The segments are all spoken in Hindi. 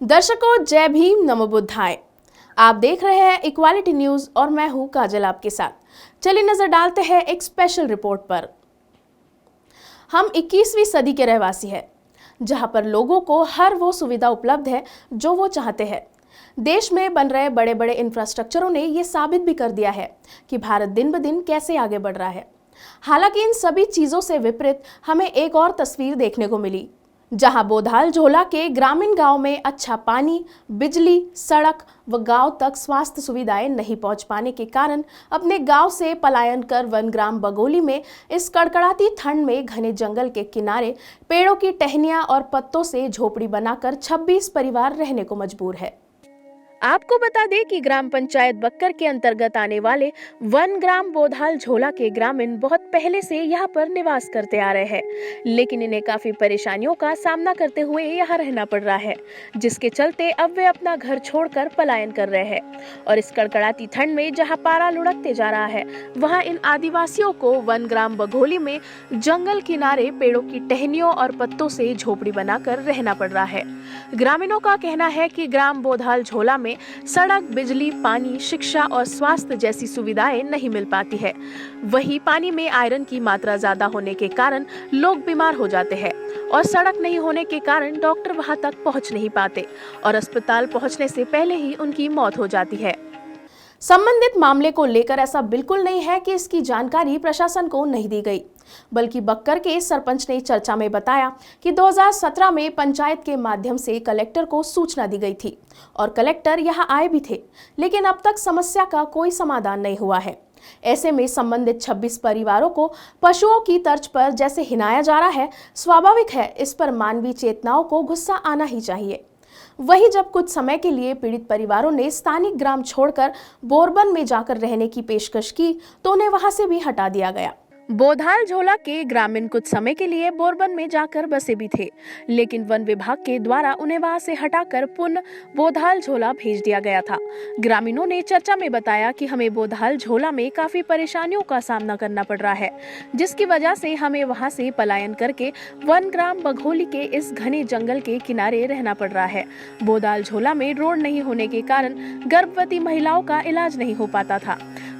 दर्शकों, जय भीम, नमो बुद्धाय। आप देख रहे हैं इक्वालिटी न्यूज और मैं हूं काजल आपके साथ। चलिए नजर डालते हैं एक स्पेशल रिपोर्ट पर। हम 21वीं सदी के रहवासी हैं, जहां पर लोगों को हर वो सुविधा उपलब्ध है जो वो चाहते हैं। देश में बन रहे बड़े बड़े इंफ्रास्ट्रक्चरों ने ये साबित भी कर दिया है कि भारत दिन ब दिन कैसे आगे बढ़ रहा है। हालांकि इन सभी चीजों से विपरीत हमें एक और तस्वीर देखने को मिली, जहां बोधाल झोला के ग्रामीण गांव में अच्छा पानी, बिजली, सड़क व गांव तक स्वास्थ्य सुविधाएं नहीं पहुंच पाने के कारण अपने गांव से पलायन कर वनग्राम बघोली में इस कड़कड़ाती ठंड में घने जंगल के किनारे पेड़ों की टहनियां और पत्तों से झोपड़ी बनाकर 26 परिवार रहने को मजबूर है। आपको बता दें कि ग्राम पंचायत बक्कर के अंतर्गत आने वाले वन ग्राम बोधाल झोला के ग्रामीण बहुत पहले से यहाँ पर निवास करते आ रहे हैं, लेकिन इन्हें काफी परेशानियों का सामना करते हुए यहाँ रहना पड़ रहा है, जिसके चलते अब वे अपना घर छोड़कर पलायन कर रहे हैं। और इस कड़कड़ाती ठंड में जहाँ पारा लुढ़कते जा रहा है, वहाँ इन आदिवासियों को वन ग्राम बघोली में जंगल किनारे पेड़ों की टहनियों और पत्तों से झोपड़ी बनाकर रहना पड़ रहा है। ग्रामीणों का कहना है कि ग्राम बोधाल झोला में सड़क, बिजली, पानी, शिक्षा और स्वास्थ्य जैसी सुविधाएं नहीं मिल पाती है। वहीं पानी में आयरन की मात्रा ज्यादा होने के कारण लोग बीमार हो जाते हैं और सड़क नहीं होने के कारण डॉक्टर वहां तक पहुंच नहीं पाते और अस्पताल पहुंचने से पहले ही उनकी मौत हो जाती है। संबंधित मामले को लेकर ऐसा बिल्कुल नहीं है कि इसकी जानकारी प्रशासन को नहीं दी गई, बल्कि बक्कर के सरपंच ने चर्चा में बताया कि 2017 में पंचायत के माध्यम से कलेक्टर को सूचना दी गई थी और कलेक्टर यहां आए भी थे, लेकिन अब तक समस्या का कोई समाधान नहीं हुआ है। ऐसे में संबंधित 26 परिवारों को पशुओं की तर्ज पर जैसे हिनाया जा रहा है, स्वाभाविक है इस पर मानवीय चेतनाओं को गुस्सा आना ही चाहिए। वहीं जब कुछ समय के लिए पीड़ित परिवारों ने स्थानिक ग्राम छोड़कर बोरबन में जाकर रहने की पेशकश की, तो उन्हें वहां से भी हटा दिया गया। बोधाल झोला के ग्रामीण कुछ समय के लिए बोरबन में जाकर बसे भी थे, लेकिन वन विभाग के द्वारा उन्हें वहां से हटाकर पुनः बोधाल झोला भेज दिया गया था। ग्रामीणों ने चर्चा में बताया कि हमें बोधाल झोला में काफी परेशानियों का सामना करना पड़ रहा है, जिसकी वजह से हमें वहां से पलायन करके वन ग्राम बघोली के इस घने जंगल के किनारे रहना पड़ रहा है। बोधाल झोला में रोड नहीं होने के कारण गर्भवती महिलाओं का इलाज नहीं हो पाता था,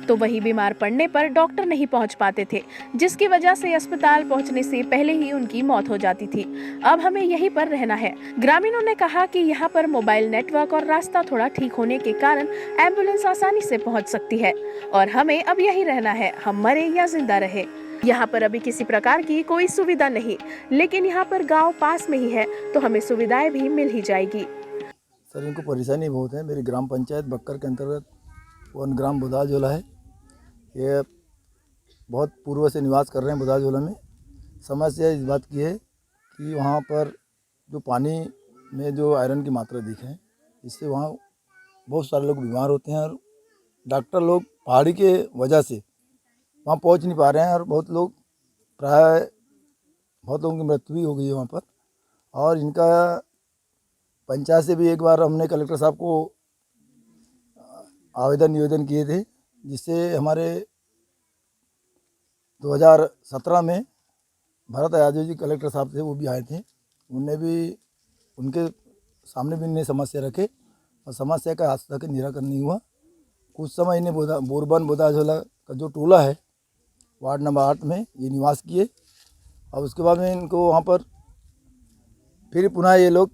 तो वही बीमार पड़ने पर डॉक्टर नहीं पहुंच पाते थे, जिसकी वजह से अस्पताल पहुंचने से पहले ही उनकी मौत हो जाती थी। अब हमें यहीं पर रहना है। ग्रामीणों ने कहा कि यहाँ पर मोबाइल नेटवर्क और रास्ता थोड़ा ठीक होने के कारण एम्बुलेंस आसानी से पहुंच सकती है और हमें अब यहीं रहना है, हम मरे या जिंदा रहे। यहाँ पर अभी किसी प्रकार की कोई सुविधा नहीं, लेकिन यहाँ पर गाँव पास में ही है, तो हमें सुविधाएं भी मिल ही जाएगी। सर, इनको परेशानी बहुत है। मेरी ग्राम पंचायत बक्कर के अंतर्गत वन ग्राम बोधाल झोला है। ये बहुत पूर्व से निवास कर रहे हैं बोधाल झोला में। समस्या इस बात की है कि वहाँ पर जो पानी में जो आयरन की मात्रा अधिक है, इससे वहाँ बहुत सारे लोग बीमार होते हैं और डॉक्टर लोग पहाड़ी के वजह से वहाँ पहुँच नहीं पा रहे हैं और बहुत लोगों की मृत्यु भी हो गई है वहाँ पर। और इनका पंचायत से भी एक बार हमने कलेक्टर साहब को आवेदन निवेदन किए थे, जिससे हमारे 2017 में भरत यादव जी कलेक्टर साहब थे, वो भी आए थे। उनके सामने भी इन्हें समस्या रखे और समस्या का आज तक निराकरण नहीं हुआ। कुछ समय इन्हें बोरबन बोधाल झोला का जो टोला है वार्ड नंबर 8 में ये निवास किए और उसके बाद में इनको वहाँ पर फिर पुनः ये लोग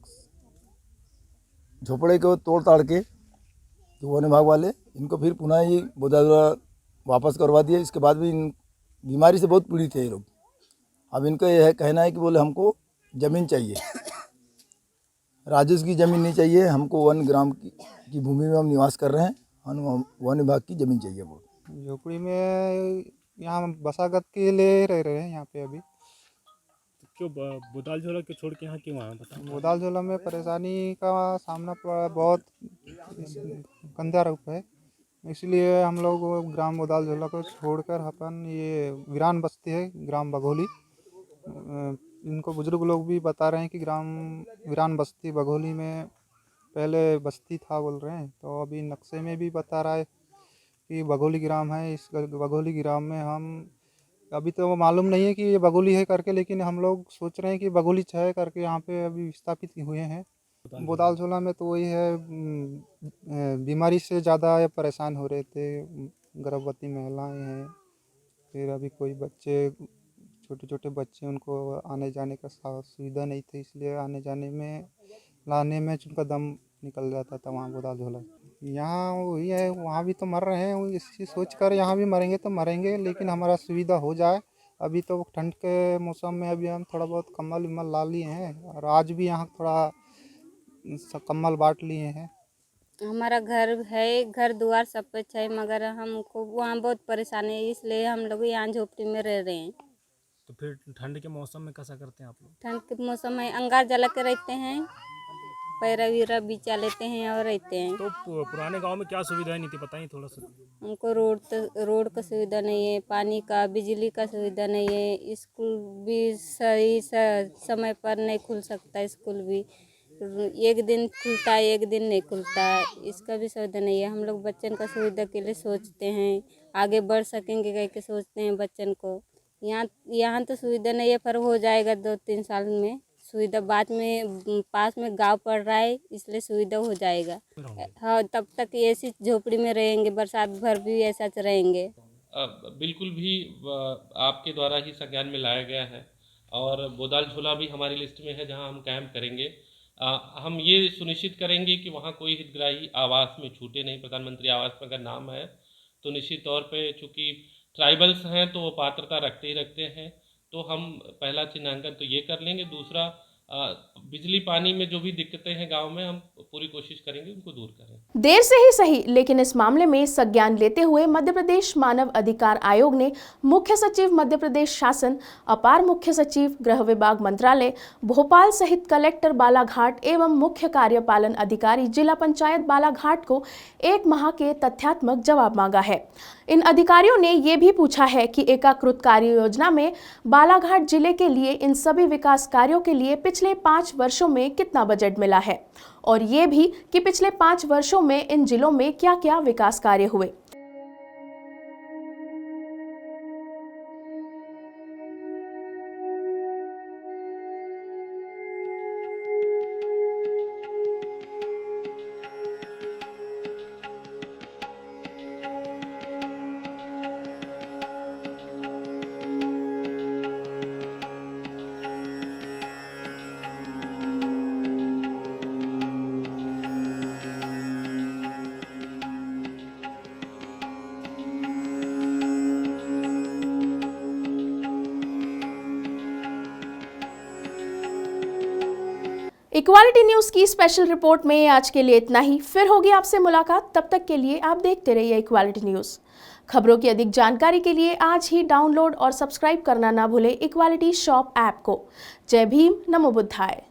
झोपड़े को तोड़ ताड़ के जो वन विभाग वाले इनको फिर पुनः ये बोधाल झोला वापस करवा दिए। इसके बाद भी इन बीमारी से बहुत पीड़ित है ये लोग। अब इनका यह कहना है कि बोले हमको ज़मीन चाहिए, राजस्व की ज़मीन नहीं चाहिए, हमको वन ग्राम की भूमि में हम निवास कर रहे हैं, हम वन विभाग की ज़मीन चाहिए। वो झोपड़ी में यहाँ बसागत के लिए रह रहे हैं यहाँ पे अभी। क्यों बोधाल झोला क्यों छोड़ के यहाँ क्यों आए बताओ? बोधाल झोला में परेशानी का सामना बहुत गंदा रूप है, इसलिए हम लोग ग्राम बोधाल झोला को छोड़कर अपन ये वीरान बस्ती है ग्राम बघोली, इनको बुजुर्ग लोग भी बता रहे हैं कि ग्राम वीरान बस्ती बघोली में पहले बस्ती था बोल रहे हैं। तो अभी नक्शे में भी बता रहा है कि बघोली ग्राम है। इस बघोली ग्राम में हम अभी तो मालूम नहीं है कि ये बघोली है करके, लेकिन हम लोग सोच रहे हैं कि बघोली है करके यहाँ पे अभी विस्थापित हुए हैं। बुदाल झोला में तो वही है, बीमारी से ज़्यादा ये परेशान हो रहे थे। गर्भवती महिलाएं हैं, फिर अभी कोई बच्चे, छोटे छोटे बच्चे, उनको आने जाने का सुविधा नहीं थी, इसलिए आने जाने में लाने में उनका दम निकल जाता था वहाँ बुदाल झोला। यहाँ वही है, वहाँ भी तो मर रहे हैं, इसी सोच कर यहाँ भी मरेंगे तो मरेंगे, लेकिन हमारा सुविधा हो जाए। अभी तो ठंड के मौसम में अभी हम थोड़ा बहुत कम्बल उम्बल ला लिए हैं, और आज भी यहाँ थोड़ा कम्बल बांट लिए हैं। हमारा घर है, घर द्वार सब कुछ है, मगर हमको वहाँ बहुत परेशानी है, इसलिए हम लोग यहाँ झोपड़ी में रह रहे हैं। तो फिर ठंड के मौसम में कैसा करते हैं आप लोग? ठंड के मौसम में अंगार जला के रहते हैं, पैरा वीरा बिछा लेते हैं और रहते हैं। तो पुराने गांव में क्या सुविधाएं नहीं थी, बताइए थोड़ा सा। हमको रोड का सुविधा नहीं है, पानी का, बिजली का सुविधा नहीं है, स्कूल भी सही समय पर नहीं खुल सकता, स्कूल भी एक दिन खुलता है, एक दिन नहीं खुलता है, इसका भी सुविधा नहीं है। हम लोग बच्चन का सुविधा के लिए सोचते हैं, आगे बढ़ सकेंगे कह के सोचते हैं बच्चन को। यहाँ तो सुविधा नहीं है, पर हो जाएगा 2-3 साल में सुविधा। बाद में पास में गांव पड़ रहा है, इसलिए सुविधा हो जाएगा। हाँ, तब तक ऐसी झोपड़ी में रहेंगे, बरसात भर भी ऐसा रहेंगे। बिल्कुल भी आपके द्वारा ही संज्ञान में लाया गया है, और बुदाल झोला भी हमारी लिस्ट में है जहां हम कैंप करेंगे। हम ये सुनिश्चित करेंगे कि वहाँ कोई हितग्राही आवास में छूटे नहीं। प्रधानमंत्री आवास में अगर नाम है तो निश्चित तौर पे, चूँकि ट्राइबल्स हैं तो वो पात्रता रखते ही रखते हैं, तो हम पहला चिन्हांकन तो ये कर लेंगे। दूसरा, बिजली पानी में जो भी दिक्कतें हैं गांव में, हम पूरी कोशिश करेंगे उनको दूर करें। देर से ही सही, लेकिन इस मामले में संज्ञान लेते हुए मध्य प्रदेश मानव अधिकार आयोग ने मुख्य सचिव मध्य प्रदेश शासन, अपार मुख्य सचिव गृह विभाग मंत्रालय भोपाल सहित कलेक्टर बालाघाट एवं मुख्य कार्यपालन अधिकारी जिला पंचायत बालाघाट को 1 माह के तथ्यात्मक जवाब मांगा है। इन अधिकारियों ने ये भी पूछा है कि एकीकृत कार्य योजना में बालाघाट जिले के लिए इन सभी विकास कार्यों के लिए पिछले 5 वर्षों में कितना बजट मिला है, और ये भी कि पिछले 5 वर्षों में इन जिलों में क्या क्या विकास कार्य हुए। इक्वालिटी न्यूज़ की स्पेशल रिपोर्ट में आज के लिए इतना ही। फिर होगी आपसे मुलाकात, तब तक के लिए आप देखते रहिए इक्वालिटी न्यूज़। खबरों की अधिक जानकारी के लिए आज ही डाउनलोड और सब्सक्राइब करना ना भूलें इक्वालिटी शॉप ऐप को। जय भीम, नमो बुद्धाय।